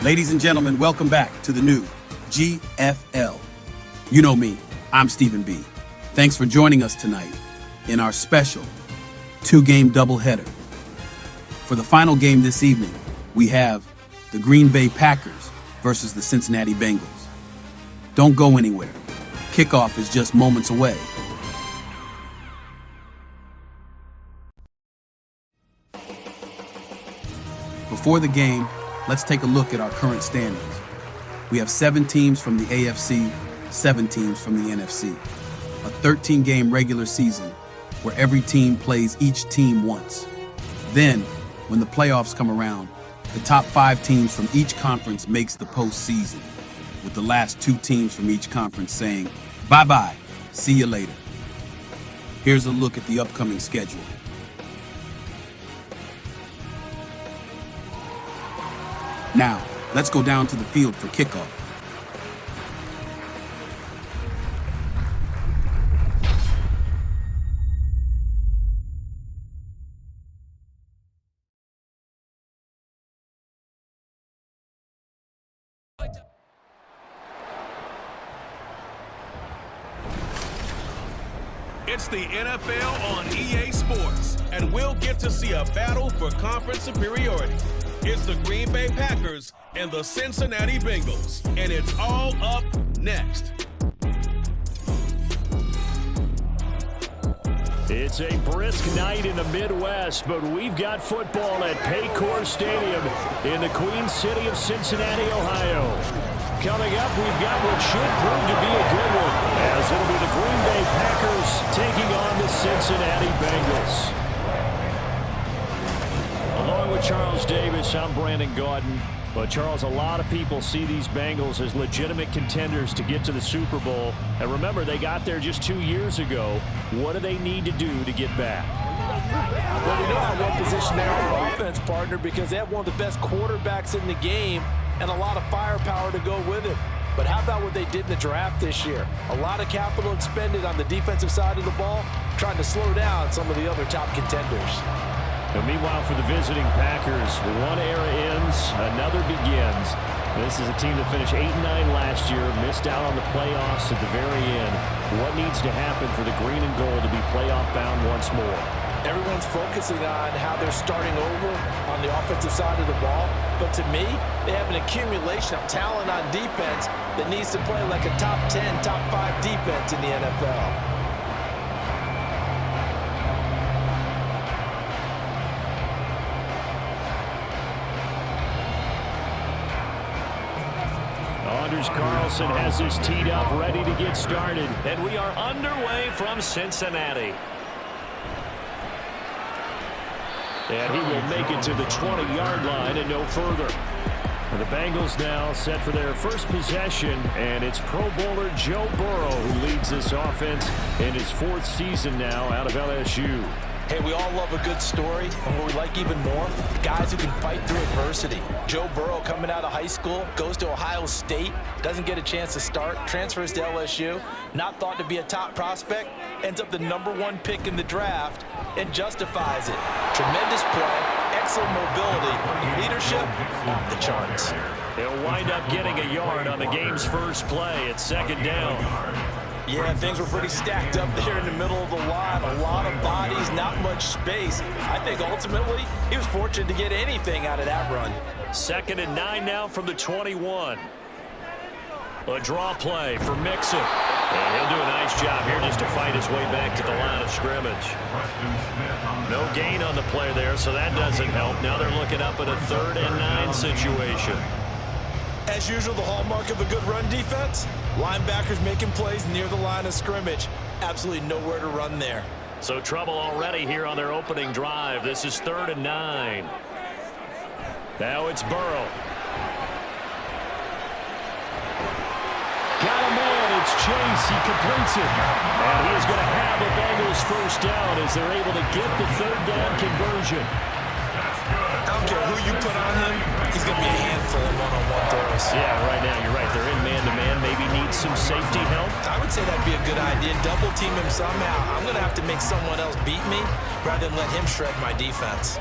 Ladies and gentlemen, welcome back to the new GFL. You know me, I'm Stephen B. Thanks for joining us tonight in our special two-game doubleheader. For the final game this evening, we have the Green Bay Packers versus the Cincinnati Bengals. Don't go anywhere. Kickoff is just moments away. Before the game, let's take a look at our current standings. We have 7 teams from the AFC, 7 teams from the NFC. A 13-game regular season where every team plays each team once. Then, when the playoffs come around, the top 5 teams from each conference makes the postseason, with the last 2 teams from each conference saying, bye-bye, see you later. Here's a look at the upcoming schedule. Now, let's go down to the field for kickoff. It's the NFL on EA Sports, and we'll get to see a battle for conference superiority. It's the Green Bay Packers and the Cincinnati Bengals, and it's all up next. It's a brisk night in the Midwest, but we've got football at Paycor Stadium in the Queen City of Cincinnati, Ohio. Coming up, we've got what should prove to be a good one, as it'll be the Green Bay Packers taking on the Cincinnati Bengals. Along with Charles Davis, I'm Brandon Gaudin. But, Charles, a lot of people see these Bengals as legitimate contenders to get to the Super Bowl. And remember, they got there just 2 years ago. What do they need to do to get back? Well, we know how well positioned they are on offense, partner, because they have one of the best quarterbacks in the game and a lot of firepower to go with it. But how about what they did in the draft this year? A lot of capital expended on the defensive side of the ball, trying to slow down some of the other top contenders. And meanwhile, for the visiting Packers, one era ends, another begins. This is a team that finished 8-9 last year, missed out on the playoffs at the very end. What needs to happen for the green and gold to be playoff bound once more? Everyone's focusing on how they're starting over on the offensive side of the ball. But to me, they have an accumulation of talent on defense that needs to play like a top 10, top 5 defense in the NFL. Anders Carlson has this teed up, ready to get started. And we are underway from Cincinnati. And he will make it to the 20-yard line and no further. And the Bengals now set for their first possession, and it's Pro Bowler Joe Burrow who leads this offense in his 4th season now out of LSU. Hey, we all love a good story, and what we like even more, guys who can fight through adversity. Joe Burrow coming out of high school, goes to Ohio State, doesn't get a chance to start, transfers to LSU, not thought to be a top prospect, ends up the #1 pick in the draft, and justifies it. Tremendous play, excellent mobility, and leadership off the charts. He'll wind up getting a yard on the game's first play. It's 2nd down. Yeah, things were pretty stacked up there in the middle of the line. A lot of bodies, not much space. I think ultimately he was fortunate to get anything out of that run. 2nd and 9 now from the 21. A draw play for Mixon. And he'll do a nice job here just to fight his way back to the line of scrimmage. No gain on the play there, so that doesn't help. Now they're looking up at a 3rd and 9 situation. As usual, the hallmark of a good run defense, linebackers making plays near the line of scrimmage. Absolutely nowhere to run there. So trouble already here on their opening drive. This is 3rd and 9. Now it's Burrow. Got a man, it's Chase, he completes it. And he is going to have the Bengals first down as they're able to get the 3rd down conversion. I don't care who you put on him, he's going to be a handful of one-on-one throws. Yeah, right now you're right. They're in man-to-man, maybe need some safety help. I would say that'd be a good idea. Double team him somehow. I'm going to have to make someone else beat me rather than let him shred my defense.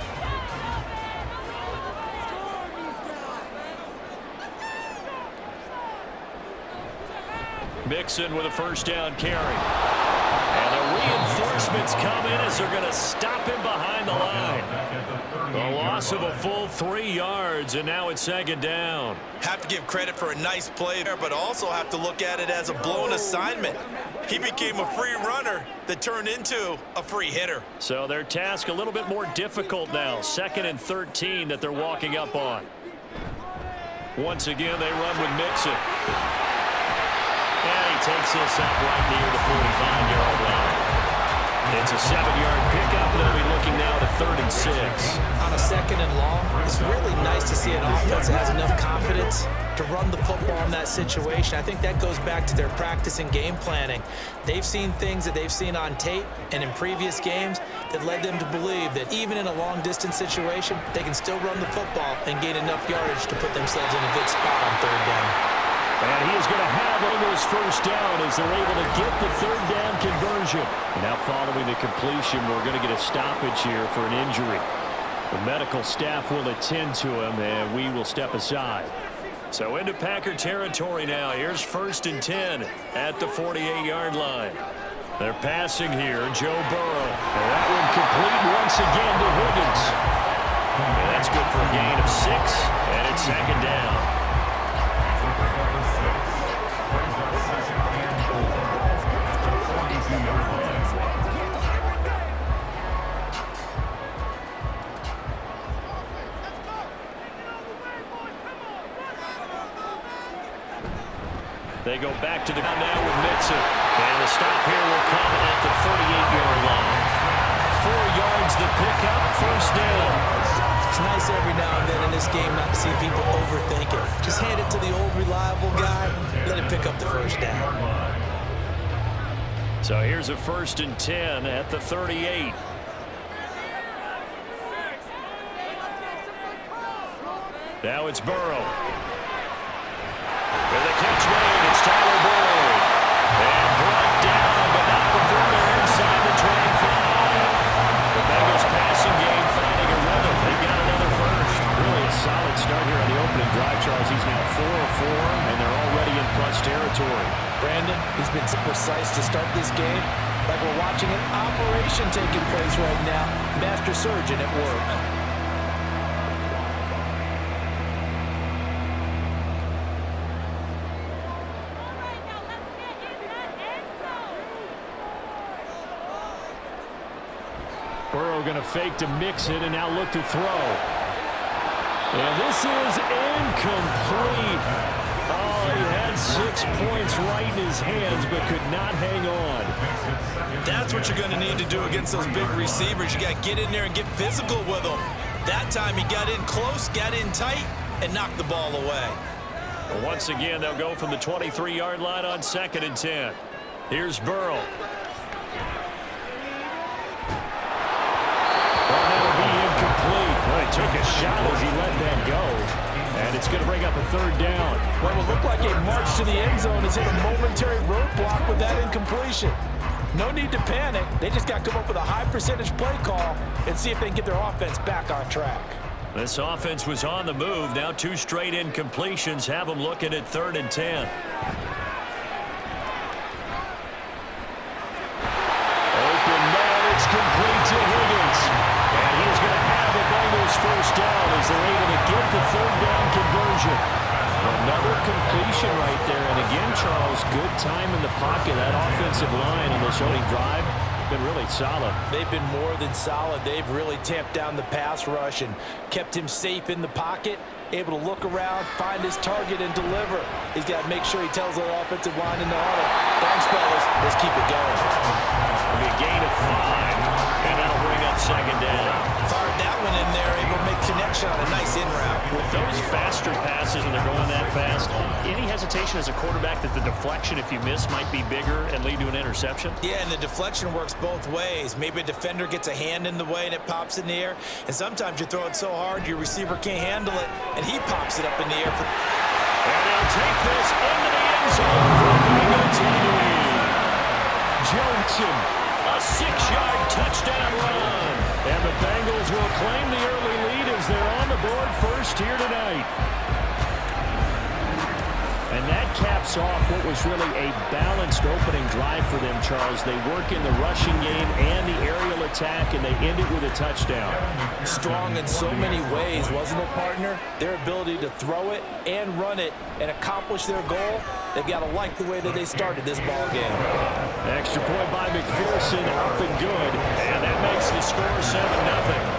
Mixon with a first down carry. And the reinforcements come in as they're going to stop him behind the line. A loss of a full 3 yards, and now it's second down. Have to give credit for a nice play there, but also have to look at it as a blown assignment. He became a free runner that turned into a free hitter. So their task a little bit more difficult now. 2nd and 13 that they're walking up on. Once again, they run with Mixon. And he takes this up right near the 45-yard line. It's a 7-yard pickup. They'll be looking now to 3rd and 6. On a 2nd and long, it's really nice to see an offense that has enough confidence to run the football in that situation. I think that goes back to their practice and game planning. They've seen things that they've seen on tape and in previous games that led them to believe that even in a long-distance situation, they can still run the football and gain enough yardage to put themselves in a good spot on 3rd down. And he is going to have Bengals first down as they're able to get the 3rd down conversion. Now following the completion, we're going to get a stoppage here for an injury. The medical staff will attend to him, and we will step aside. So into Packer territory now. Here's 1st and 10 at the 48-yard line. They're passing here, Joe Burrow. And that one complete once again to Higgins. And that's good for a gain of 6, and it's 2nd down. They go back to the ground now with Mixon. And the stop here will come at the 38-yard line. 4 yards the pickup, first down. It's nice every now and then in this game not to see people overthink it. Just hand it to the old reliable guy, let him pick up the first down. So here's a 1st and 10 at the 38. Now it's Burrow. With a catch made, it's Tyler Boyd. And brought down, but not before they're inside the 25. The Bengals passing game finding a rhythm. They got another first. Really a solid start here on the opening drive, Charles. He's now 4 of 4, and they're already in plus territory. Brandon, he's been precise to start this game, like we're watching an operation taking place right now. Master surgeon at work. Burrow going to fake to Mixon and now look to throw. And this is incomplete. Oh, he had 6 points right in his hands but could not hang on. That's what you're going to need to do against those big receivers. You got to get in there and get physical with them. That time he got in close, got in tight, and knocked the ball away. Well, once again, they'll go from the 23-yard line on 2nd and 10. Here's Burrow. Well, he took a shot as he let that go. And it's going to bring up a 3rd down. What will look like a march to the end zone has hit a momentary roadblock with that incompletion. No need to panic. They just got to come up with a high percentage play call and see if they can get their offense back on track. This offense was on the move. Now 2 straight incompletions have them looking at 3rd and 10. Open man, it's complete to Higgins. And he's going to have the Bengals first down as they're able to get the 3rd down conversion. Another completion right there. And again, Charles, good time in the pocket. That offensive line on this opening drive been really solid. They've been more than solid. They've really tamped down the pass rush and kept him safe in the pocket, able to look around, find his target, and deliver. He's got to make sure he tells the offensive line in the huddle, thanks, fellas. Let's keep it going. It'll be a gain of 5, and that'll bring up 2nd down. Fired that one in there, able to make connection on a nice in route. With those faster passes and they're going that fast, any hesitation as a quarterback that the deflection, if you miss, might be bigger and lead to an interception? Yeah, and the deflection works both ways. Maybe a defender gets a hand in the way and it pops in the air, and sometimes you throw it so hard your receiver can't handle it, and he pops it up in the air. And they'll take this into the end zone for a Bengals lead. Johnson, a 6-yard touchdown run. And the Bengals will claim the early lead as they're on the board first here tonight. And that caps off what was really a balanced opening drive for them, Charles. They work in the rushing game and the aerial attack, and they end it with a touchdown. Strong in so many ways, wasn't it, partner? Their ability to throw it and run it and accomplish their goal, they've got to like the way that they started this ball game. Extra point by McPherson, up and good. And that makes the score 7-0.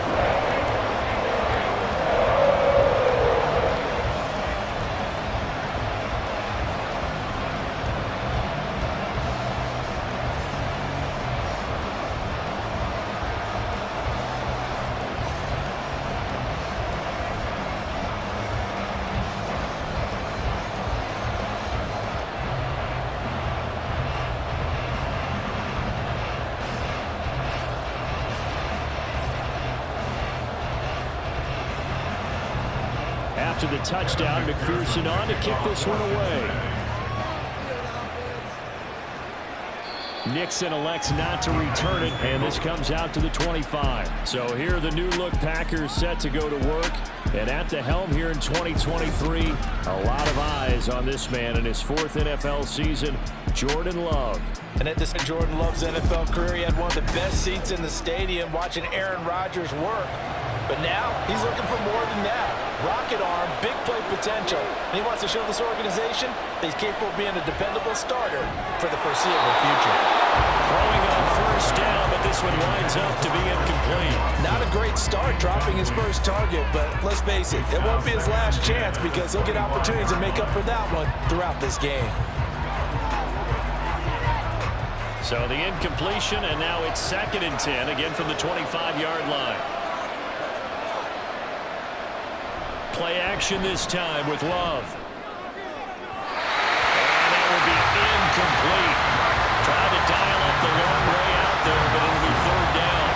After the touchdown, McPherson on to kick this one away. Nixon elects not to return it, and this comes out to the 25. So here are the new-look Packers set to go to work. And at the helm here in 2023, a lot of eyes on this man in his 4th NFL season, Jordan Love. And at this Jordan Love's NFL career, he had one of the best seats in the stadium watching Aaron Rodgers work. But now he's looking for more than that. Rocket arm, big play potential. And he wants to show this organization that he's capable of being a dependable starter for the foreseeable future. Throwing on first down, but this one winds up to be incomplete. Not a great start dropping his first target, but let's face it, it won't be his last chance because he'll get opportunities to make up for that one throughout this game. So the incompletion, and now it's 2nd and 10, again from the 25-yard line. Play action this time with Love. And that will be incomplete. Tried to dial up the long way out there, but it'll be 3rd down.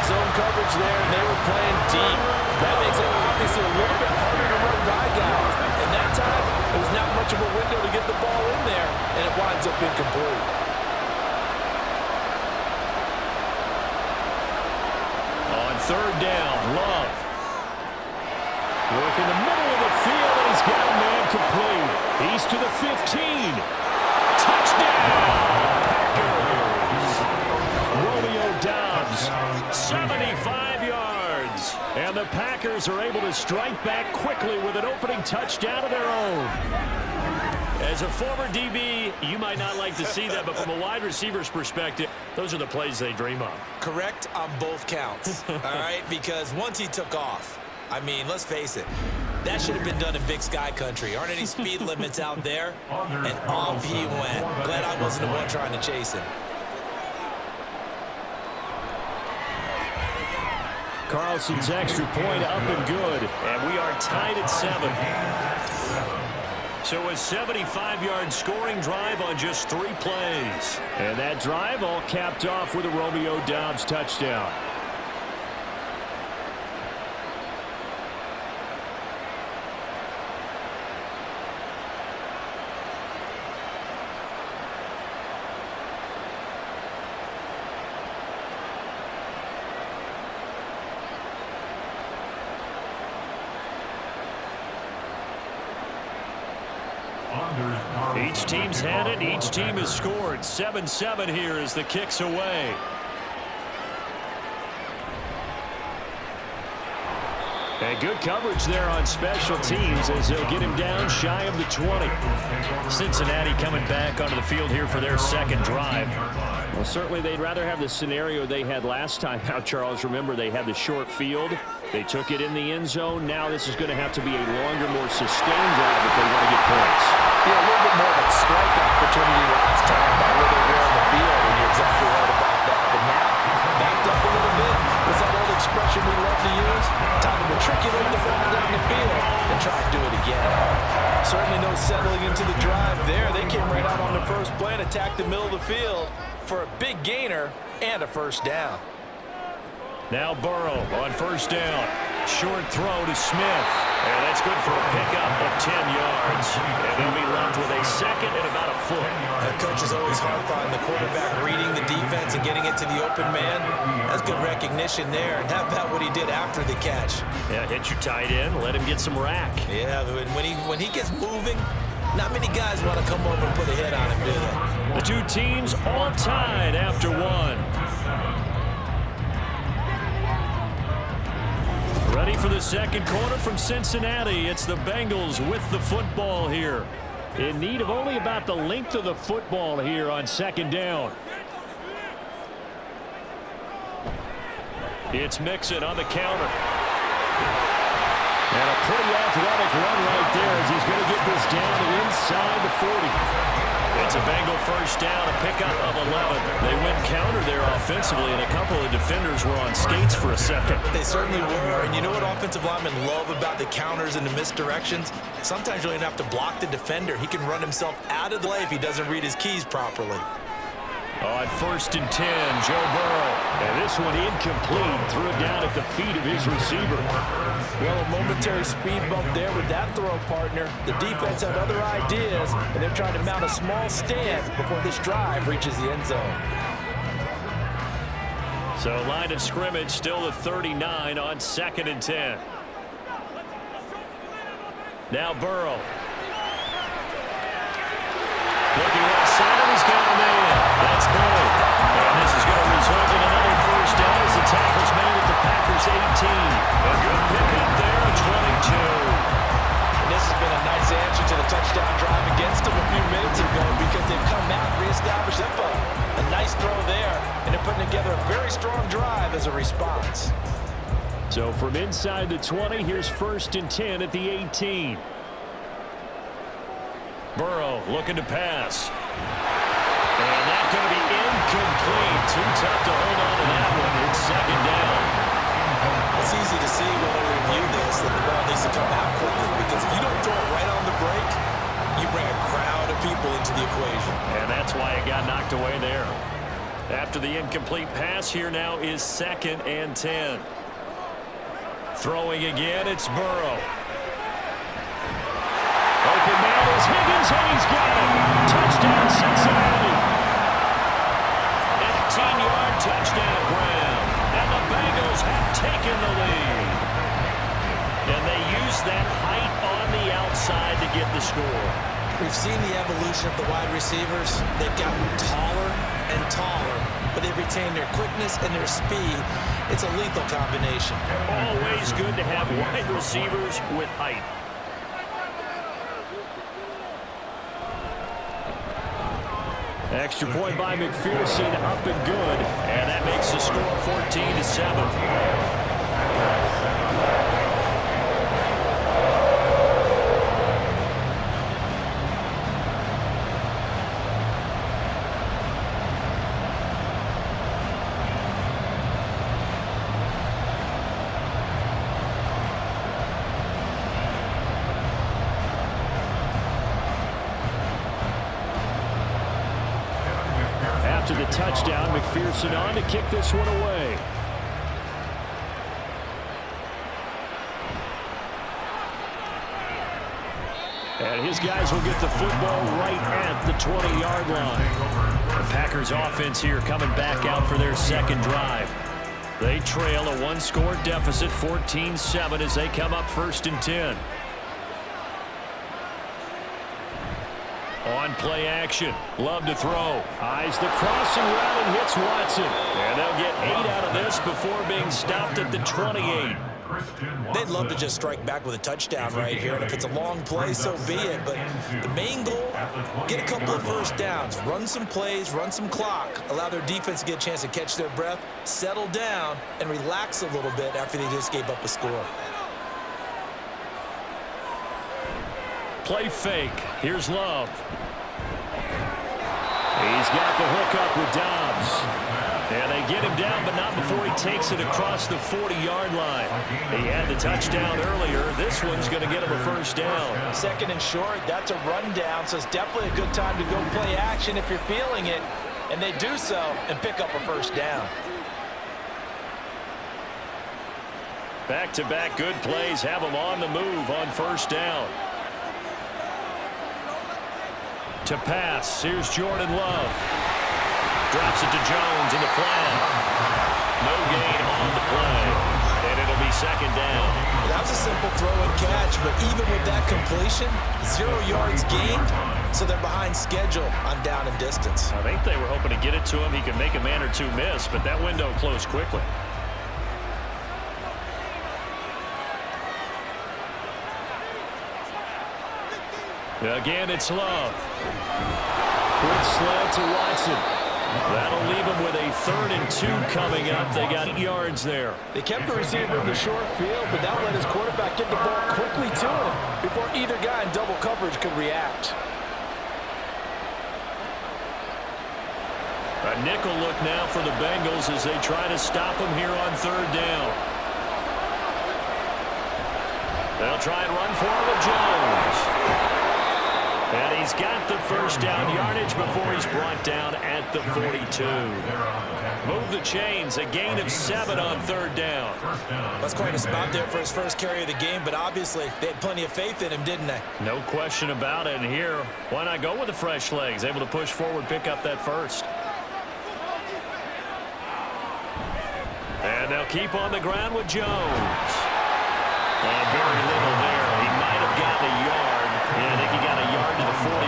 Zone coverage there, and they were playing deep. That makes it obviously a little bit harder to run by guys. And that time, it was not much of a window to get the ball in there, and it winds up incomplete. On 3rd down, Love. Work in the middle of the field, and he's got a man complete. He's to the 15. Touchdown, Packers. Romeo Doubs, 75 yards. And the Packers are able to strike back quickly with an opening touchdown of their own. As a former DB, you might not like to see that, but from a wide receiver's perspective, those are the plays they dream of. Correct on both counts, all right? Because once he took off, I mean, let's face it, that should have been done in Big Sky Country. Aren't any speed limits out there? And off he went. Glad I wasn't the one trying to chase him. Carlson's extra point up and good, and we are tied at 7. So a 75-yard scoring drive on just 3 plays. And that drive all capped off with a Romeo Doubs touchdown. Each team's had it. Each team has scored. 7-7 here as the kick's away. And good coverage there on special teams as they'll get him down shy of the 20. Cincinnati coming back onto the field here for their 2nd drive. Well, certainly they'd rather have the scenario they had last time out, Charles. Remember, they had the short field. They took it in the end zone. Now this is going to have to be a longer, more sustained drive if they want to get points. Yeah, a little bit more of a strike opportunity last time by where they were on the field, and you're exactly right about that. But now, backed up a little bit. What's that old expression we love to use? Time to matriculate the ball down the field and try to do it again. Certainly no settling into the drive there. They came right out on the first play and attacked the middle of the field for a big gainer and a 1st down. Now Burrow on 1st down. Short throw to Smith. And that's good for a pickup of 10 yards. And they'll be left with a 2nd and about a foot. Coaches always harp on the quarterback reading the defense and getting it to the open man. That's good recognition there. And how about what he did after the catch? Yeah, hit your tight end. Let him get some rack. Yeah, when he gets moving, Not many guys want to come over and put a hit on him, do they? The two teams all tied after one. Ready for the second quarter from Cincinnati. It's the Bengals with the football here. In need of only about the length of the football here on second down. It's Mixon on the counter. And a pretty athletic run right there as he's going to get this down inside the 40. It's a Bengal first down, a pickup of 11. They went counter there offensively, and a couple of defenders were on skates for a second. They certainly were, and you know what offensive linemen love about the counters and the misdirections? Sometimes you don't even have to block the defender. He can run himself out of the play if he doesn't read his keys properly. On 1st and 10, Joe Burrow. And this one incomplete. Threw it down at the feet of his receiver. Well, a momentary speed bump there with that throw, partner. The defense had other ideas, and they're trying to mount a small stand before this drive reaches the end zone. So line of scrimmage still the 39 on 2nd and 10. Now Burrow. Looking right side, and he's got a man. That's big. And this is going to result in another first down as the tackle's made at the Packers 18. A good pickup there at 22. And this has been a nice answer to the touchdown drive against them a few minutes ago because they've come out and reestablished tempo. A nice throw there, and they're putting together a very strong drive as a response. So from inside the 20, here's 1st and 10 at the 18. Burrow looking to pass. And that's going to be incomplete. Too tough to hold on to that one. It's 2nd down. It's easy to see when we review this that the ball needs to come out quickly because if you don't throw it right on the break, you bring a crowd of people into the equation. And that's why it got knocked away there. After the incomplete pass, here now is 2nd and 10. Throwing again, it's Burrow. Open man is Higgins, and he's got it. Touchdown, Cincinnati. 18-yard touchdown grab. And the Bengals have taken the lead. And they use that height on the outside to get the score. We've seen the evolution of the wide receivers. They've gotten taller and taller, but they've retained their quickness and their speed. It's a lethal combination. Always good to have wide receivers with height. Extra point by McPherson, up and good, and that makes the score 14-7. After the touchdown, McPherson on to kick this one away. And his guys will get the football right at the 20-yard line. The Packers offense here coming back out for their second drive. They trail a one-score deficit, 14-7, as they come up 1st and 10. On play action. Love to throw. Eyes the crossing route and hits Watson. And they'll get 8 out of this before being stopped at the 28. They'd love to just strike back with a touchdown right here, and if it's a long play, so be it. But the main goal, get a couple of first downs, run some plays, run some clock, allow their defense to get a chance to catch their breath, settle down, and relax a little bit after they just gave up a score. Play fake. Here's Love. He's got the hook up with Dobbs. And they get him down, but not before he takes it across the 40-yard line. He had the touchdown earlier. This one's going to get him a first down. 2nd and short, that's a rundown, so it's definitely a good time to go play action if you're feeling it. And they do so and pick up a first down. Back-to-back good plays have them on the move on first down. To pass, here's Jordan Love. Drops it to Jones in the flat. No gain on the play. And it'll be 2nd down. That was a simple throw and catch, but even with that completion, 0 yards gained, so they're behind schedule on down and distance. I think they were hoping to get it to him. He could make a man or two miss, but that window closed quickly. Again, it's Love. Quick slant to Watson. That'll leave them with a 3rd and 2 coming up. They got 8 yards there. They kept the receiver in the short field, but that let his quarterback get the ball quickly to him before either guy in double coverage could react. A nickel look now for the Bengals as they try to stop him here on 3rd down. They'll try and run for it with Jones. And he's got the first down yardage before he's brought down at the 42. Move the chains, a gain of 7 on 3rd down. That's quite a spot there for his first carry of the game, but obviously they had plenty of faith in him, didn't they? No question about it. And here, why not go with the fresh legs? Able to push forward, pick up that first. And they'll keep on the ground with Jones. And very little there. He might have gotten a yard. Yeah, I think he got a yard to the 41.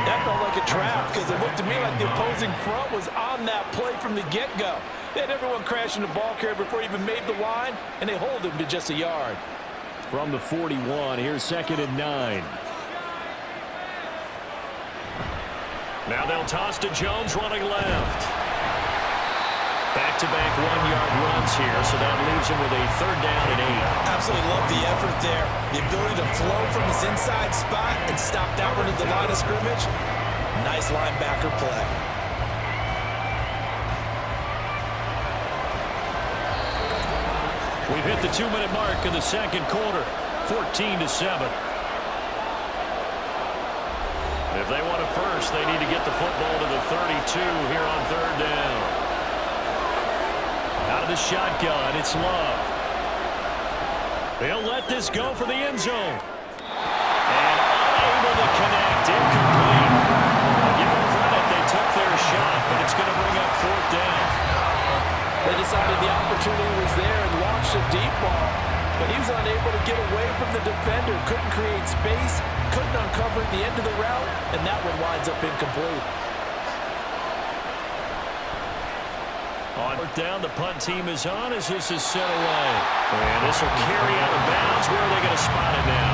That felt like a trap because it looked to me like the opposing front was on that play from the get-go. They had everyone crashing the ball carrier before he even made the line, and they hold him to just a yard. From the 41, here's 2nd and 9. Now they'll toss to Jones running left. Back-to-back 1-yard runs here, so that leaves him with a 3rd down and 8. Absolutely love the effort there. The ability to flow from his inside spot and stop that one at the line of scrimmage. Nice linebacker play. We've hit the 2-minute mark in the 2nd quarter, 14-7. If they want it first, they need to get the football to the 32 here on 3rd down. Out of the shotgun, it's Love. They'll let this go for the end zone. And unable to connect, incomplete. I'll give them credit, they took their shot, but it's going to bring up 4th down. They decided the opportunity was there and launched a deep ball, but he was unable to get away from the defender, couldn't create space, couldn't uncover at the end of the route, and that one winds up incomplete. On 4th down, the punt team is on as this is sent away. And this will carry out of bounds. Where are they going to spot it now?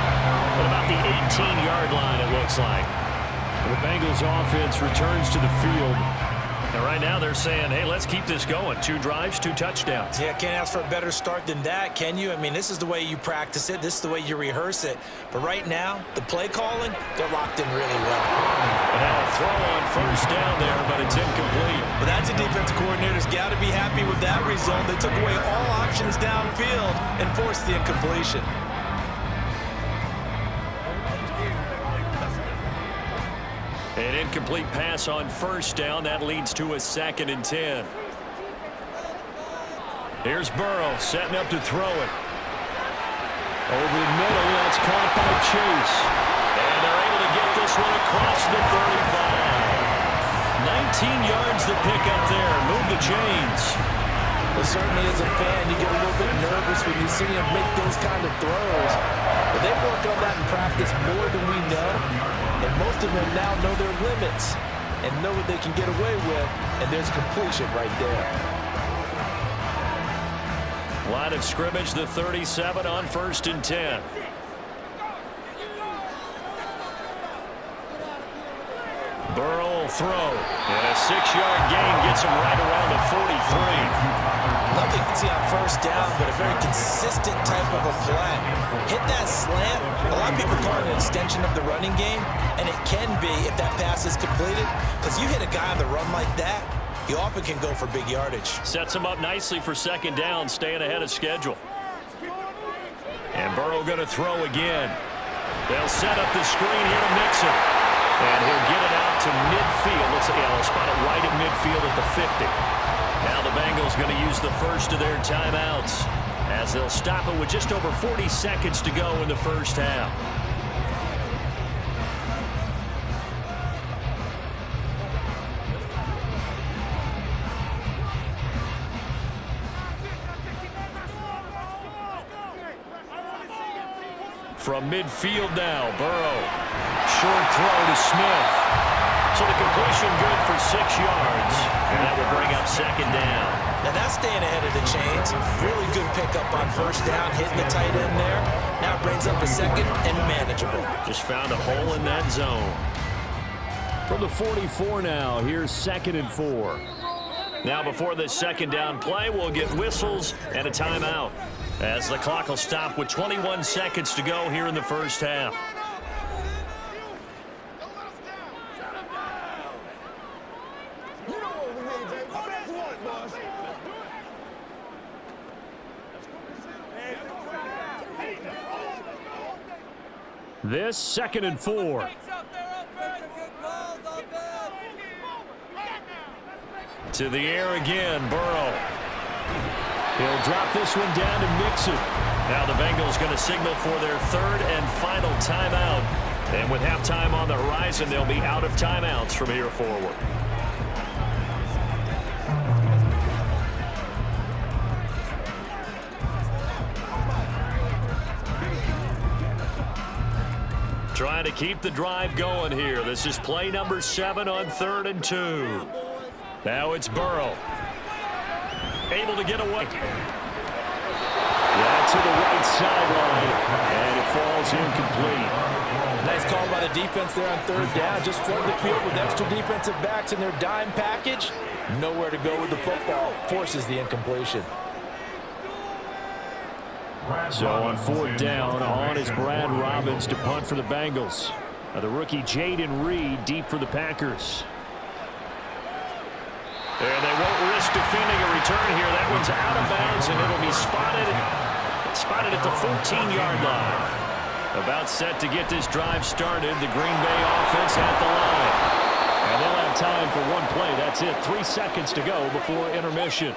At about the 18-yard line, it looks like. The Bengals offense returns to the field. And right now they're saying, hey, let's keep this going. 2 drives, 2 touchdowns. Yeah, can't ask for a better start than that, can you? I mean, this is the way you practice it. This is the way you rehearse it. But right now, the play calling, they're locked in really well. And now a throw on 1st down there, but it's incomplete. But that's a defensive coordinator's got to be happy with that result. They took away all options downfield and forced the incompletion. An incomplete pass on 1st down. That leads to a 2nd and 10. Here's Burrow setting up to throw it. Over the middle, that's caught by Chase. And they're able to get this one across the 35. 19 yards to pick up there. Move the chains. Well, certainly as a fan, you get a little bit nervous when you see him make those kind of throws. But they work on that in practice more than we know. And most of them now know their limits and know what they can get away with. And there's completion right there. Line of scrimmage, the 37 on 1st and 10. Burrow will throw. And a 6-yard gain gets him right around the 43. Nothing you can see on 1st down, but a very consistent type of a play. Hit that slant. A lot of people call it an extension of the running game, and it can be if that pass is completed, because you hit a guy on the run like that, he often can go for big yardage. Sets him up nicely for 2nd down, staying ahead of schedule. And Burrow going to throw again. They'll set up the screen here to Mixon. And he'll get it out to midfield. They'll spot it right at midfield at the 50. Now the Bengals going to use the first of their timeouts as they'll stop it with just over 40 seconds to go in the 1st half. from midfield now. Burrow. Short throw to Smith. So the completion good for 6 yards. And that will bring up second down. Now that's staying ahead of the chains. Really good pickup on first down, hitting the tight end there. Now it brings up a second and manageable. Just found a hole in that zone. From the 44 now, here's 2nd and 4. Now before this second down play, we'll get whistles and a timeout, as the clock will stop with 21 seconds to go here in the first half. This 2nd and 4. To the air again, Burrow. He'll drop this one down to Mixon. Now the Bengals going to signal for their 3rd and final timeout. And with halftime on the horizon, they'll be out of timeouts from here forward. Trying to keep the drive going here. This is play number 7 on 3rd and 2. Now it's Burrow. Able to get away. Yeah, to the right sideline. And it falls incomplete. Nice call by the defense there on 3rd down. Just flood the field with extra defensive backs in their dime package. Nowhere to go with the football. Forces the incompletion. So on 4th down, on is Brad Robbins to punt for the Bengals. Now the rookie Jaden Reed deep for the Packers. And they won't risk defending a return here. That one's out of bounds, and it'll be spotted at the 14-yard line. About set to get this drive started. The Green Bay offense at the line. And they'll have time for one play. That's it. 3 seconds to go before intermission.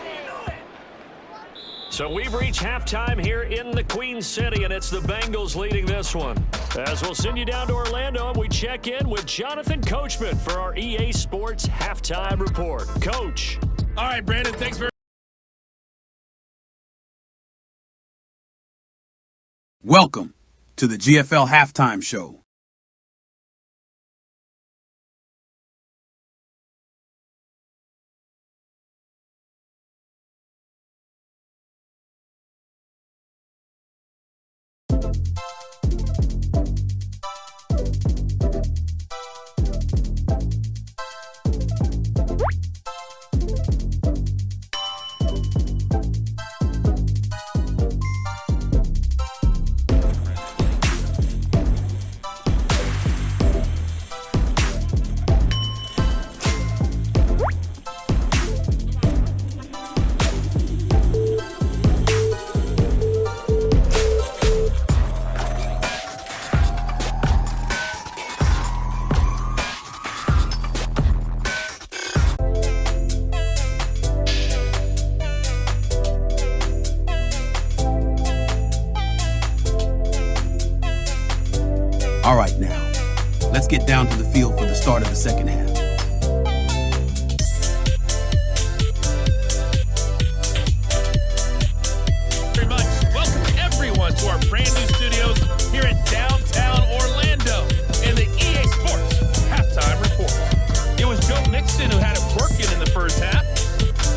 So we've reached halftime here in the Queen City, and it's the Bengals leading this one. As we'll send you down to Orlando, and we check in with Jonathan Coachman for our EA Sports Halftime Report. Coach. All right, Brandon, thanks very much. Welcome to the GFL Halftime Show. All right, now, let's get down to the field for the start of the second half. Very much. Welcome everyone to our brand new studios here in downtown Orlando in the EA Sports Halftime Report. It was Joe Mixon who had it working in the first half.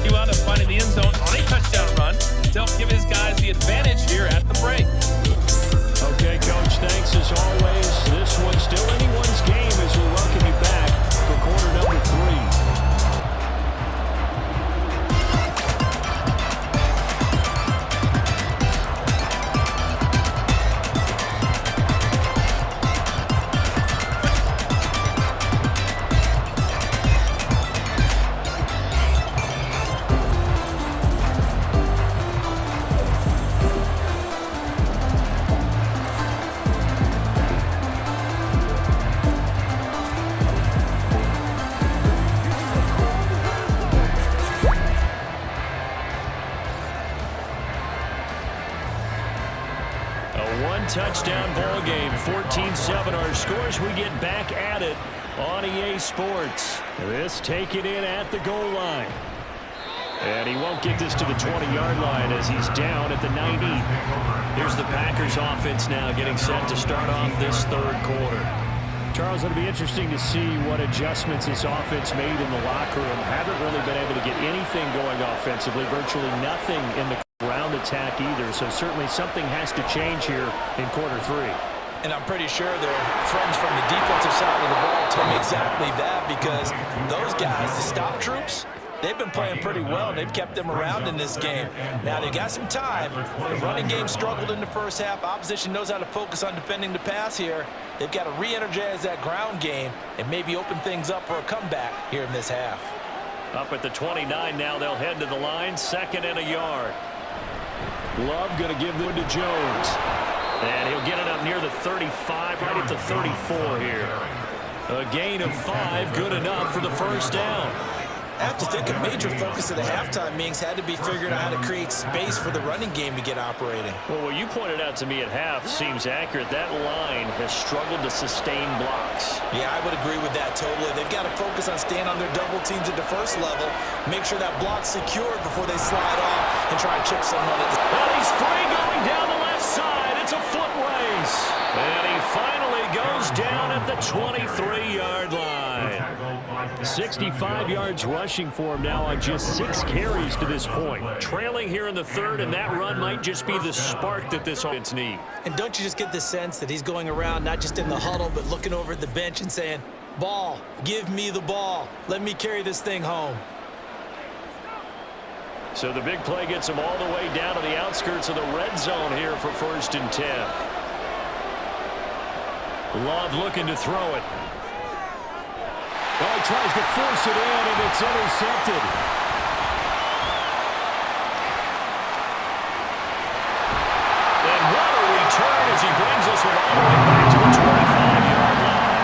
He wound up finding the end zone on a touchdown run to help give his guys the advantage here at the break. Okay, Coach, thanks as always. This one's still anyone's game as we welcome you back for quarter number 3. Touchdown ball game, 14-7 our scores. We get back at it on EA Sports. This taken in at the goal line. And he won't get this to the 20-yard line as he's down at the 90. Here's the Packers offense now getting set to start off this third quarter. Charles, it'll be interesting to see what adjustments this offense made in the locker room. Haven't really been able to get anything going offensively, virtually nothing in the ground attack either. So certainly something has to change here in quarter three. And I'm pretty sure their friends from the defensive side of the ball tell me exactly that, because those guys, the stop troops, they've been playing pretty well, and they've kept them around in this game. Now, they got some time. The running game struggled in the first half. Opposition knows how to focus on defending the pass here. They've got to re-energize that ground game and maybe open things up for a comeback here in this half. Up at the 29 now, they'll head to the line, 2nd and a yard. Love going to give one to Jones. And he'll get it up near the 35, right at the 34 here. A gain of 5, good enough for the first down. I have to think a major focus of the halftime meetings had to be figuring out how to create space for the running game to get operating. Well, what you pointed out to me at half seems accurate. That line has struggled to sustain blocks. Yeah, I would agree with that totally. They've got to focus on staying on their double teams at the first level, make sure that block's secured before they slide off and try and chip someone at the... Well, he's free going down the left side. It's a foot race. And he finally goes down at the 23-yard line. 65 yards rushing for him now on just 6 carries to this point. Trailing here in the third, and that run might just be the spark that this offense needs. And don't you just get the sense that he's going around not just in the huddle, but looking over at the bench and saying, ball, give me the ball. Let me carry this thing home. So the big play gets him all the way down to the outskirts of the red zone here for 1st and 10. Love looking to throw it. Well, he tries to force it in, and it's intercepted. And what a return as he brings us one all the way back to the 25-yard line.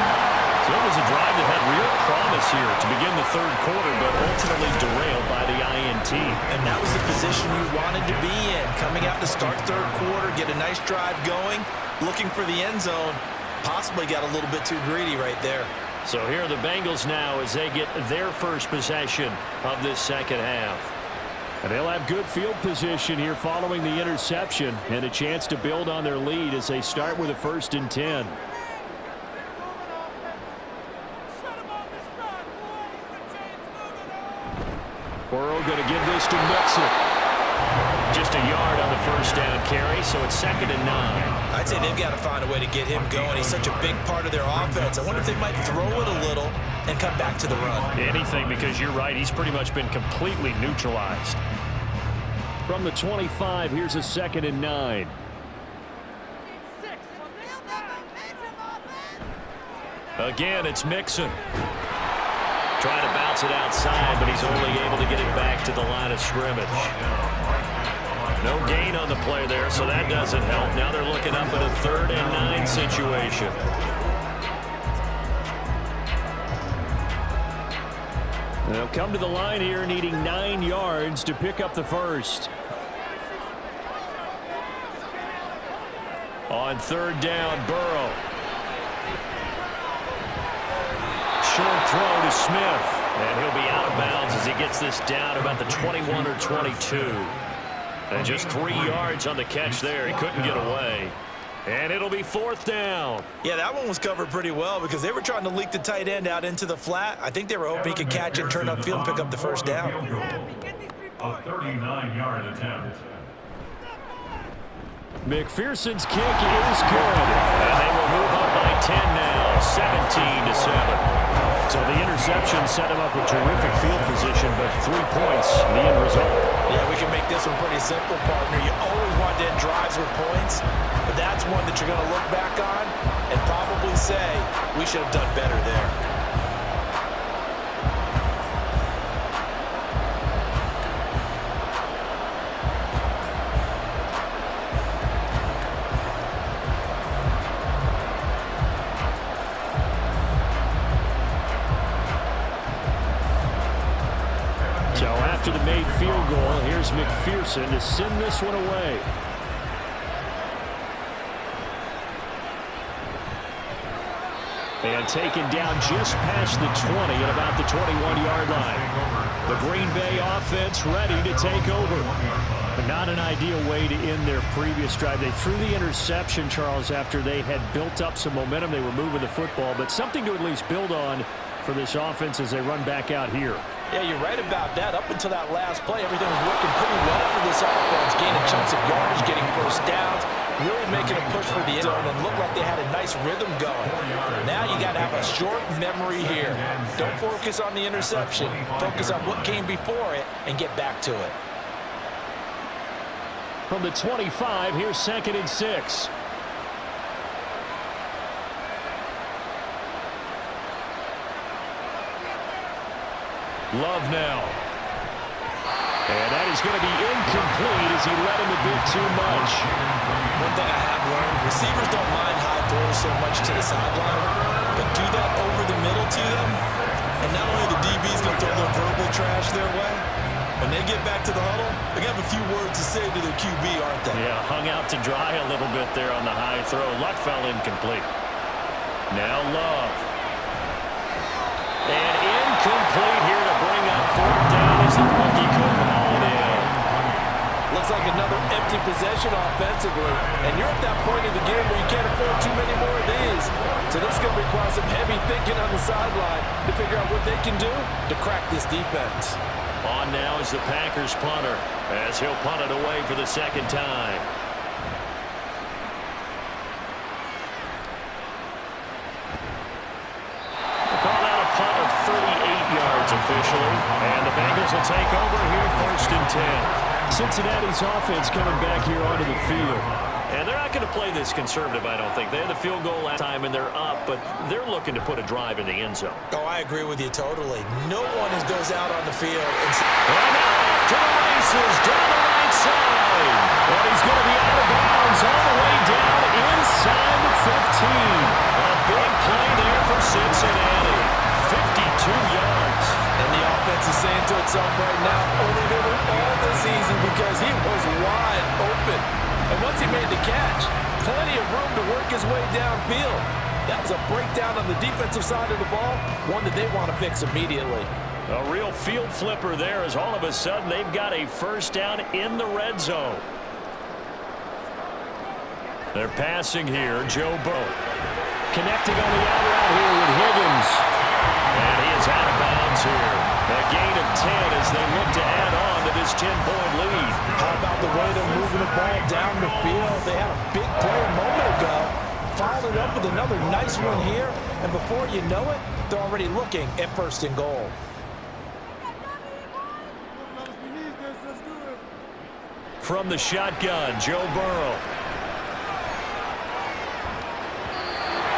So it was a drive that had real promise here to begin the third quarter, but ultimately derailed by the INT. And that was the position you wanted to be in. Coming out to start third quarter, get a nice drive going, looking for the end zone. Possibly got a little bit too greedy right there. So here are the Bengals now as they get their first possession of this second half. And they'll have good field position here following the interception and a chance to build on their lead as they start with a 1st and 10. Burrow going to give this to Mixon. Just a yard on the first down carry, so it's 2nd and 9. I'd say they've got to find a way to get him going. He's such a big part of their offense. I wonder if they might throw it a little and come back to the run. Anything, because you're right. He's pretty much been completely neutralized. From the 25, here's a 2nd and 9. Again, it's Mixon. Trying to bounce it outside, but he's only able to get it back to the line of scrimmage. No gain on the play there, so that doesn't help. Now they're looking up at a 3rd and 9 situation. They'll come to the line here needing 9 yards to pick up the first. On 3rd down, Burrow. Short throw to Smith, and he'll be out of bounds as he gets this down about the 21 or 22. And just 3 yards on the catch there. He couldn't get away. And it'll be 4th down. Yeah, that one was covered pretty well because they were trying to leak the tight end out into the flat. I think they were hoping he could catch it, turn upfield, and pick up the first down. A 39-yard attempt. McPherson's kick is good. And they will move up by 10 now, 17-7. So the interception set him up with terrific field position, but 3 points, the end result. Yeah, we can make this one pretty simple, partner. You always want to end drives with points, but that's one that you're going to look back on and probably say, we should have done better there. So after the made field goal, here's McPherson to send this one away. And taken down just past the 20 at about the 21-yard line. The Green Bay offense ready to take over. But not an ideal way to end their previous drive. They threw the interception, Charles, after they had built up some momentum. They were moving the football, but something to at least build on for this offense as they run back out here. Yeah, you're right about that. Up until that last play, everything was working pretty well for this offense. Gaining chunks of yardage, getting first downs, really making a push for the end zone, and looked like they had a nice rhythm going. Now you got to have a short memory here. Don't focus on the interception. Focus on what came before it and get back to it. From the 25, here's 2nd and 6. Love now. And that is going to be incomplete as he led him a bit too much. One thing I have learned, receivers don't mind high throws so much to the sideline, but do that over the middle to them, and not only the DB's going to throw their verbal trash their way, when they get back to the huddle, they're going to have a few words to say to their QB, aren't they? Yeah, hung out to dry a little bit there on the high throw. Luck fell incomplete. Now Love. And incomplete here to bring up 4th down as the rookie couldn't haul it in. Looks like another empty possession offensively, and you're at that point in the game where you can't afford too many more of these. So this is going to require some heavy thinking on the sideline to figure out what they can do to crack this defense. On now is the Packers punter as he'll punt it away for the 2nd time. Call out a punt of 38 yards officially, and the Bengals will take over here 1st and 10. Cincinnati's offense coming back here onto the field. And they're not going to play this conservative, I don't think. They had the field goal last time, and they're up, but they're looking to put a drive in the end zone. Oh, I agree with you totally. No one goes out on the field. And now off to the races down the right side. And he's going to be out of bounds all the way down inside the 15. A big play there for Cincinnati. 52 yards. And the offense is saying to itself right now, only they were all this easy because he was wide open. And once he made the catch, plenty of room to work his way downfield. That was a breakdown on the defensive side of the ball, one that they want to fix immediately. A real field flipper there as all of a sudden they've got a 1st down in the red zone. They're passing here, Joe Burrow. Connecting on the out route here with Higgins. And he is out of bounds here. A gain of 10 as they look to add on to this 10-point lead. How about the way they're moving the ball down the field? They had a big play a moment ago. Followed it up with another nice one here. And before you know it, they're already looking at 1st and goal. From the shotgun, Joe Burrow.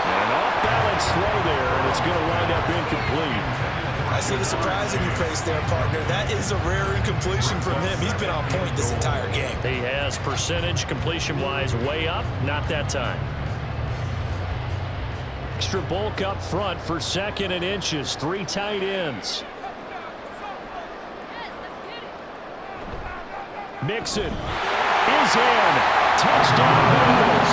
An off-balance throw there, and it's going to wind up incomplete. I see the surprise in your face there, partner. That is a rare incompletion from him. He's been on point this entire game. He has percentage completion-wise way up, not that time. Extra bulk up front for 2nd and inches. 3 tight ends. Mixon is in. Touchdown Bengals.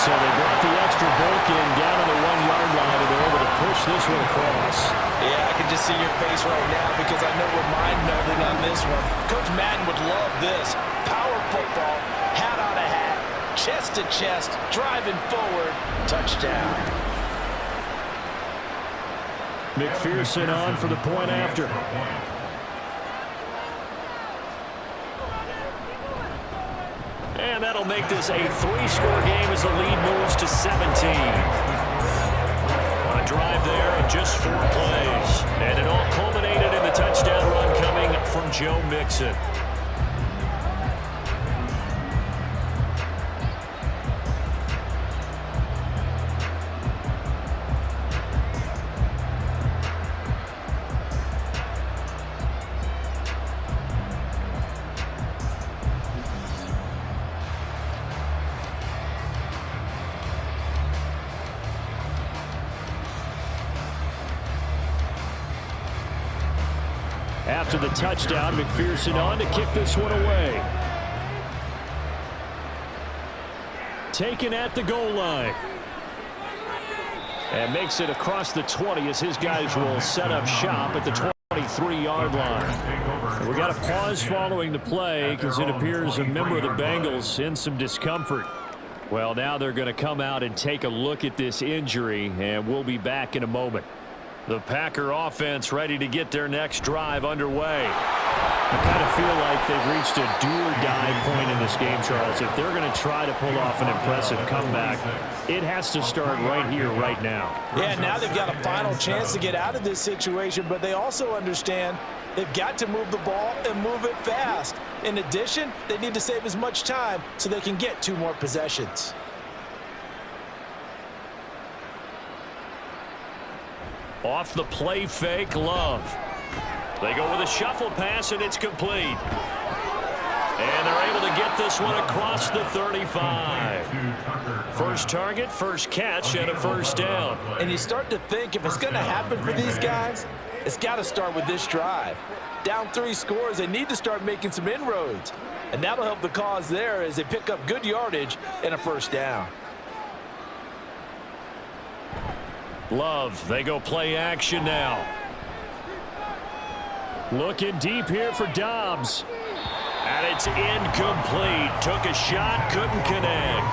So they brought the extra bulk in down on the 1-yard line, and they're able to push this one across. Yeah, I can just see your face right now because I know we're mind-numbing on this one. Coach Madden would love this. Power football, hat on a hat, chest to chest, driving forward, touchdown. McPherson on for the point after. And that'll make this a 3-score game as the lead moves to 17. A drive there of just 4 plays. And it all culminated in the touchdown run coming from Joe Mixon. After the touchdown, McPherson on to kick this one away. Taken at the goal line. And makes it across the 20 as his guys will set up shop at the 23-yard line. We got a pause following the play because it appears a member of the Bengals in some discomfort. Well, now they're going to come out and take a look at this injury, and we'll be back in a moment. The Packer offense ready to get their next drive underway. I kind of feel like they've reached a do-or-die point in this game, Charles. If they're going to try to pull off an impressive comeback, it has to start right here, right now. Yeah, now they've got a final chance to get out of this situation, but they also understand they've got to move the ball and move it fast. In addition, they need to save as much time so they can get 2 more possessions. Off the play fake, Love. They go with a shuffle pass, and it's complete. And they're able to get this one across the 35. First target, first catch, and a first down. And you start to think if it's going to happen for these guys, it's got to start with this drive. Down 3 scores, they need to start making some inroads. And that'll help the cause there as they pick up good yardage and a first down. Love, they go play action now. Looking deep here for Dobbs. And it's incomplete. Took a shot, couldn't connect.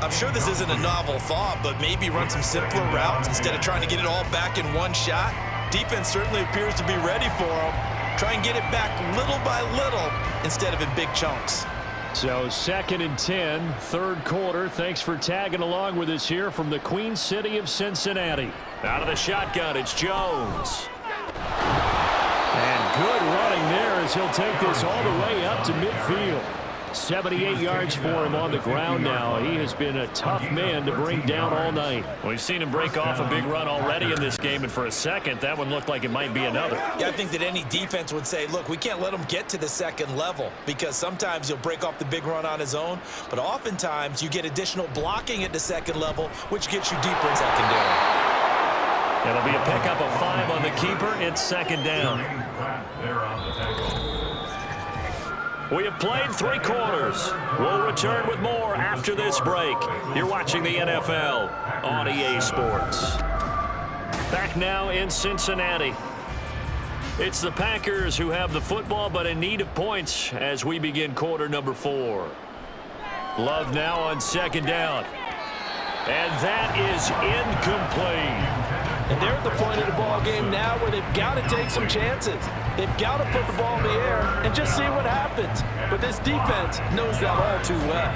I'm sure this isn't a novel thought, but maybe run some simpler routes instead of trying to get it all back in one shot. Defense certainly appears to be ready for them. Try and get it back little by little instead of in big chunks. So 2nd and 10, third quarter. Thanks for tagging along with us here from the Queen City of Cincinnati. Out of the shotgun, it's Jones. And good running there as he'll take this all the way up to midfield. 78 yards for him on the ground now. He has been a tough man to bring down all night. We've seen him break off a big run already in this game, and for a second, that one looked like it might be another. Yeah, I think that any defense would say, look, we can't let him get to the second level because sometimes he'll break off the big run on his own, but oftentimes you get additional blocking at the second level, which gets you deeper in secondary. It'll be a pickup of 5 on the keeper. It's 2nd down. We have played 3 quarters. We'll return with more after this break. You're watching the NFL on EA Sports. Back now in Cincinnati. It's the Packers who have the football but in need of points as we begin quarter number 4. Love now on 2nd down. And that is incomplete. And they're at the point of the ball game now where they've got to take some chances. They've got to put the ball in the air and just see what happens. But this defense knows that all too well.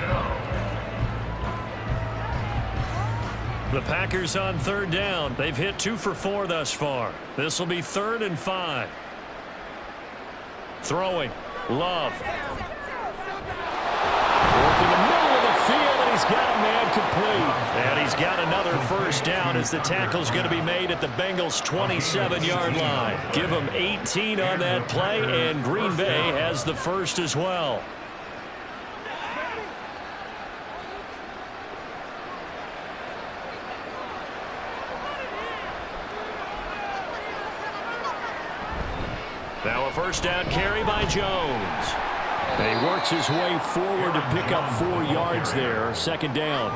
The Packers on 3rd down. They've hit 2 for 4 thus far. This will be 3rd and 5. Throwing. Love. Working the middle of the field, and he's got a man complete. And he's got another first down as the tackle's going to be made at the Bengals' 27-yard line. Give them 18 on that play, and Green Bay has the first as well. Now a first down carry by Jones. And he works his way forward to pick up 4 yards there. 2nd down.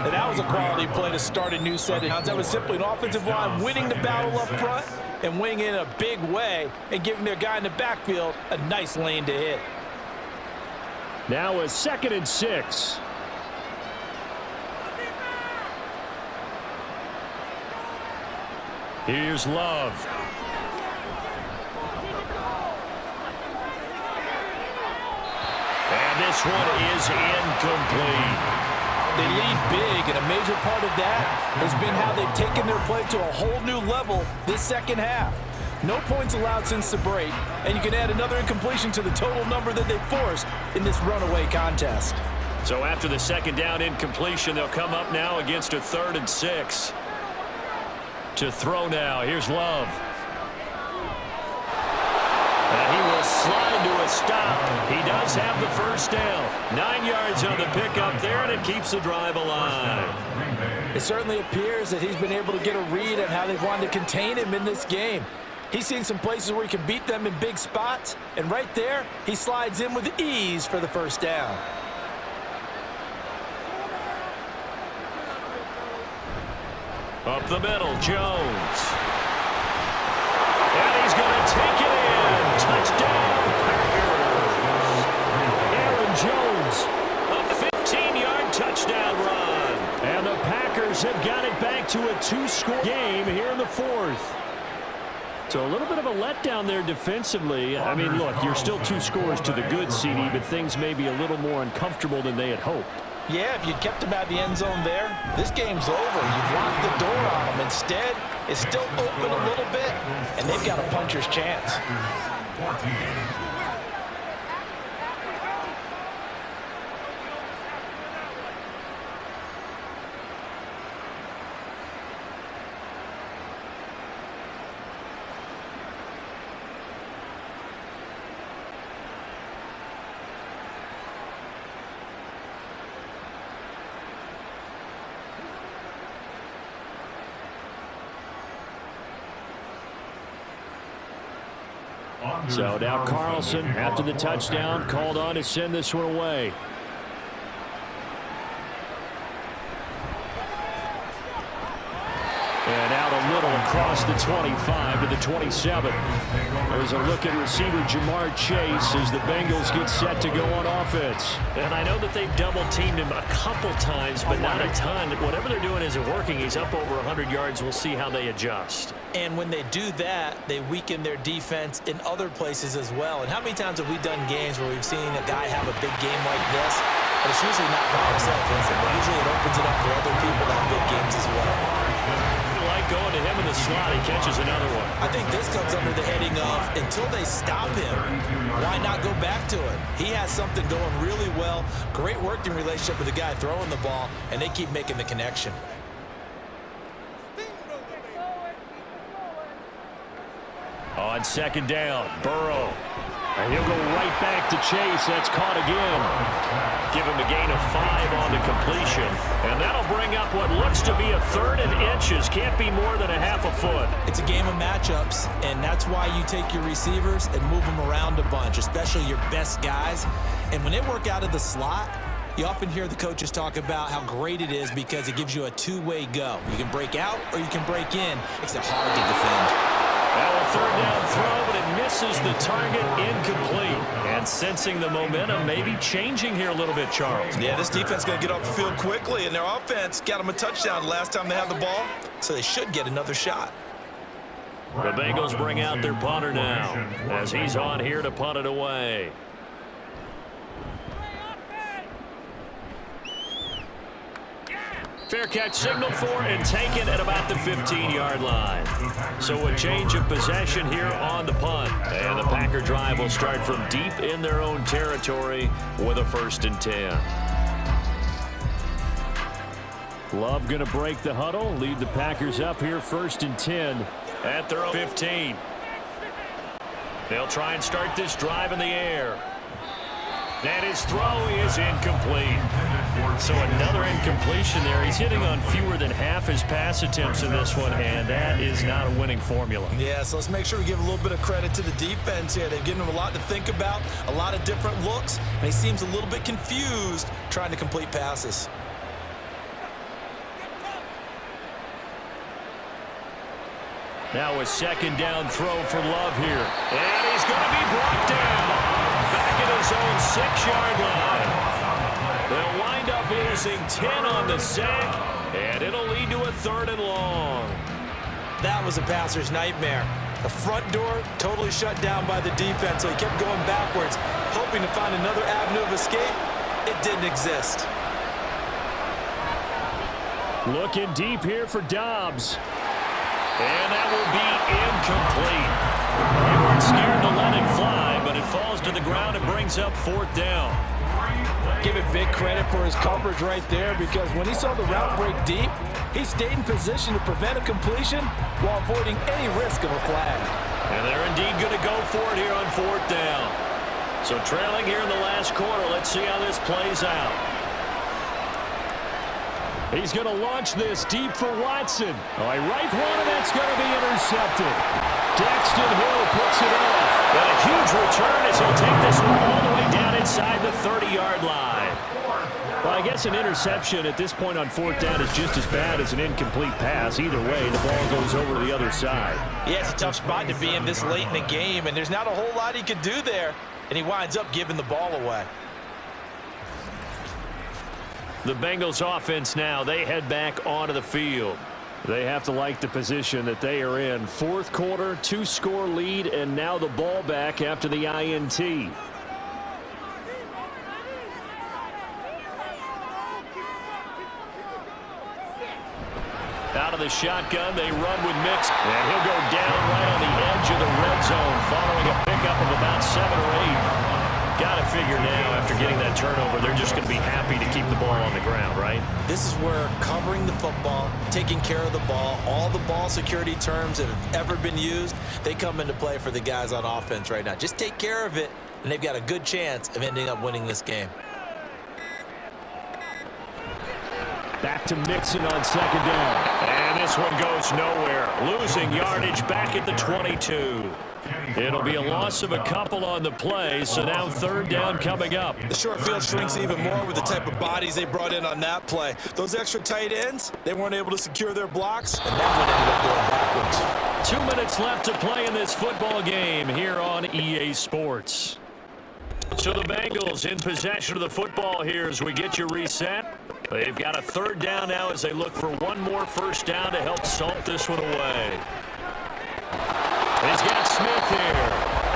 And that was a quality play to start a new set of downs. That was simply an offensive line winning the battle up front and winning in a big way and giving their guy in the backfield a nice lane to hit. Now a 2nd and 6. Here's Love. And this one is incomplete. They lead big, and a major part of that has been how they've taken their play to a whole new level this second half. No points allowed since the break, and you can add another incompletion to the total number that they've forced in this runaway contest. So after the 2nd down incompletion, they'll come up now against a 3rd and 6. To throw now. Here's Love. And he will slide to a stop. He does have the first down. 9 yards on the pickup there, and it keeps the drive alive. It certainly appears that he's been able to get a read on how they've wanted to contain him in this game. He's seen some places where he can beat them in big spots, and right there, he slides in with ease for the first down. Up the middle, Jones. And he's going to take it in. Touchdown, Packers. Aaron Jones, a 15-yard touchdown run. And the Packers have got it back to a 2-score game here in the fourth. So a little bit of a letdown there defensively. I mean, look, you're still 2 scores to the good, CD, but things may be a little more uncomfortable than they had hoped. Yeah, if you kept them out of the end zone there, this game's over. You've locked the door on them. Instead, it's still open a little bit, and they've got a puncher's chance. So now Carlson, after the touchdown, called on to send this one away. And out a little across the 25 to the 27. There's a look at receiver Jamar Chase as the Bengals get set to go on offense. And I know that they've double-teamed him a couple times, but not a ton. Whatever they're doing isn't working. He's up over 100 yards. We'll see how they adjust. And when they do that, they weaken their defense in other places as well. And how many times have we done games where we've seen a guy have a big game like this, but it's usually not by himself, is it? Usually it opens it up for other people to have big games as well. Going to him in the slot, he catches another one. I think this comes under the heading of until they stop him, why not go back to it? He has something going really well. Great working relationship with the guy throwing the ball, and they keep making the connection. On second down, Burrow. And he'll go right back to Chase. That's caught again. Give him a gain of 5 on the completion. And that'll bring up what looks to be a 3rd and inches. Can't be more than a half a foot. It's a game of matchups, and that's why you take your receivers and move them around a bunch, especially your best guys. And when they work out of the slot, you often hear the coaches talk about how great it is because it gives you a two-way go. You can break out or you can break in. Makes it hard to defend. Now a 3rd down throw, but it misses the target, incomplete. And sensing the momentum maybe changing here a little bit, Charles. Yeah, this defense is going to get off the field quickly, and their offense got them a touchdown last time they had the ball, so they should get another shot. The Bengals bring out their punter now as he's on here to punt it away. Fair catch signaled for and taken at about the 15-yard line. So a change of possession here on the punt. And the Packer drive will start from deep in their own territory with a 1st and 10. Love going to break the huddle, lead the Packers up here 1st and 10 at their own 15. They'll try and start this drive in the air. And his throw is incomplete. So another incompletion there. He's hitting on fewer than half his pass attempts in this one, and that is not a winning formula. Yeah, so let's make sure we give a little bit of credit to the defense here. They've given him a lot to think about, a lot of different looks, and he seems a little bit confused trying to complete passes. Now a 2nd down throw for Love here. And he's going to be brought down back at his own 6-yard line. They'll wind up losing 10 on the sack, and it'll lead to a 3rd and long. That was a passer's nightmare. The front door totally shut down by the defense, so he kept going backwards, hoping to find another avenue of escape. It didn't exist. Looking deep here for Dobbs. And that will be incomplete. They weren't scared to let it fly, but it falls to the ground and brings up 4th down. Give it big credit for his coverage right there, because when he saw the route break deep, he stayed in position to prevent a completion while avoiding any risk of a flag. And they're indeed going to go for it here on 4th down. So trailing here in the last quarter, let's see how this plays out. He's going to launch this deep for Watson. Right one, and that's going to be intercepted. Daxton Hill puts it off. And a huge return as he'll take this one all the way down inside the 30-yard line. Well, I guess an interception at this point on fourth down is just as bad as an incomplete pass. Either way, the ball goes over to the other side. Yeah, it's a tough spot to be in this late in the game, and there's not a whole lot he could do there, and he winds up giving the ball away. The Bengals offense now, they head back onto the field. They have to like the position that they are in. Fourth quarter, 2-score lead, and now the ball back after the INT. Out of the shotgun, they run with Mix, and he'll go down right on the edge of the red zone following a pickup of about 7 or 8. Got to figure now, after getting that turnover, they're just going to be happy to keep the ball on the ground, right? This is where covering the football, taking care of the ball, all the ball security terms that have ever been used, they come into play for the guys on offense right now. Just take care of it, and they've got a good chance of ending up winning this game. Back to Mixon on second down. And this one goes nowhere. Losing yardage back at the 22. It'll be a loss of a couple on the play, so now third down coming up. The short field shrinks even more with the type of bodies they brought in on that play. Those extra tight ends, they weren't able to secure their blocks, and that one ended up going backwards. 2 minutes left to play in this football game here on EA Sports. So the Bengals in possession of the football here as we get you reset. They've got a third down now as they look for one more first down to help salt this one away. He's got Smith here.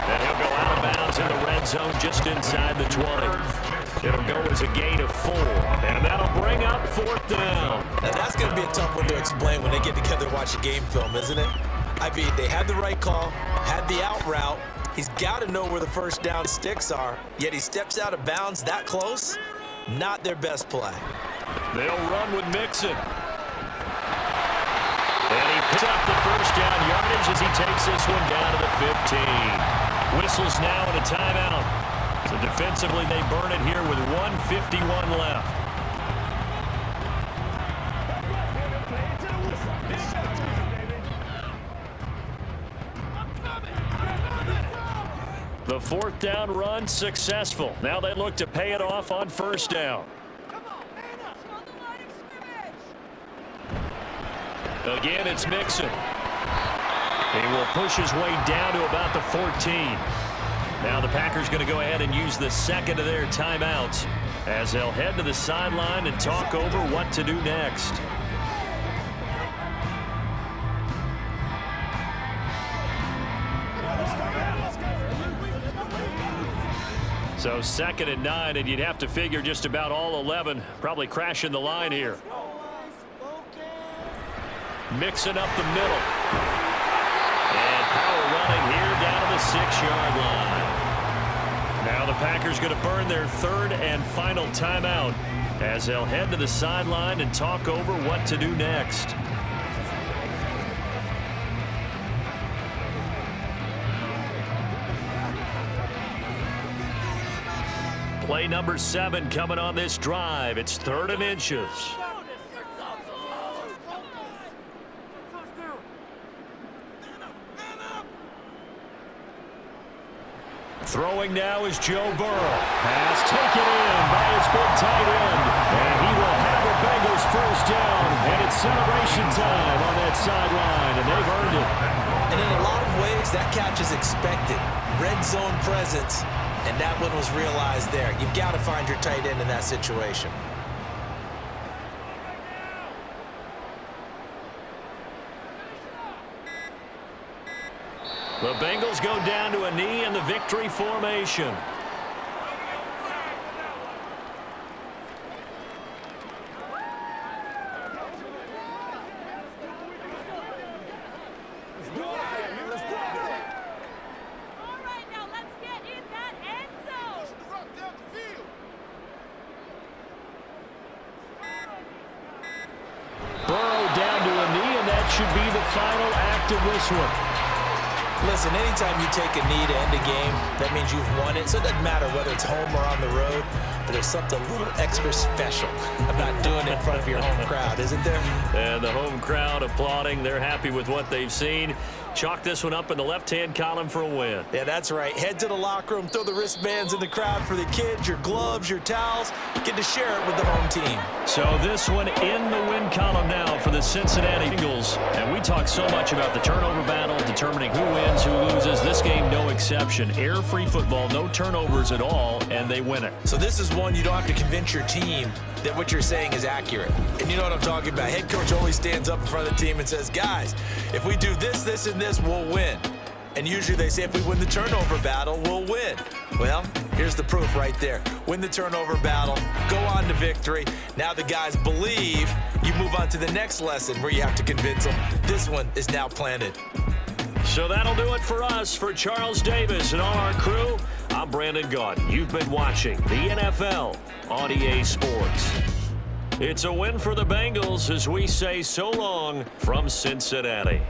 And he'll go out of bounds in the red zone just inside the 20. It'll go as a gain of 4. And that'll bring up fourth down. Now that's going to be a tough one to explain when they get together and watch a game film, isn't it? I mean, they had the right call, had the out route. He's got to know where the first down sticks are, yet he steps out of bounds that close. Not their best play. They'll run with Mixon. And he picks up the first down yardage as he takes this one down to the 15. Whistles now and a timeout. So defensively they burn it here with 1:51 left. The fourth down run successful. Now they look to pay it off on first down. Again, it's Mixon. He will push his way down to about the 14. Now the Packers going to go ahead and use the second of their timeouts as they'll head to the sideline and talk over what to do next. So 2nd and 9, and you'd have to figure just about all 11 probably crashing the line here. Mixing up the middle. And power running here down to the 6-yard line. Now the Packers going to burn their third and final timeout as they'll head to the sideline and talk over what to do next. Play number 7 coming on this drive. It's 3rd and inches. Throwing now is Joe Burrow. Pass taken in by his big tight end. And he will have the Bengals first down. And it's celebration time on that sideline. And they've earned it. And in a lot of ways, that catch is expected. Red zone presence. And that one was realized there. You've got to find your tight end in that situation. The Bengals go down to a knee in the victory formation. Burrow down to a knee, and that should be the final act of this one. Listen, anytime you take a knee to end a game, that means you've won it. So it doesn't matter whether it's home or on the road. but there's something a little extra special about doing it in front of your home crowd, isn't there? And the home crowd applauding. They're happy with what they've seen. Chalk this one up in the left-hand column for a win. Yeah, that's right. Head to the locker room, throw the wristbands in the crowd for the kids, your gloves, your towels. Get to share it with the home team. So this one in the win column now for the Cincinnati Bengals. And we talk so much about the turnover battle, determining who wins, who loses. This game, no exception. Air-free football, no turnovers at all, and they win it. So this is one you don't have to convince your team that what you're saying is accurate. And you know what I'm talking about. Head coach always stands up in front of the team and says, guys, if we do this, this, and this, we'll win. And usually they say if we win the turnover battle, we'll win. Well, here's the proof right there. Win the turnover battle, go on to victory. Now the guys believe. You move on to the next lesson where you have to convince them. This one is now planted. So that'll do it for us. For Charles Davis and all our crew, I'm Brandon Gaudin. You've been watching the NFL on EA Sports. It's a win for the Bengals as we say so long from Cincinnati.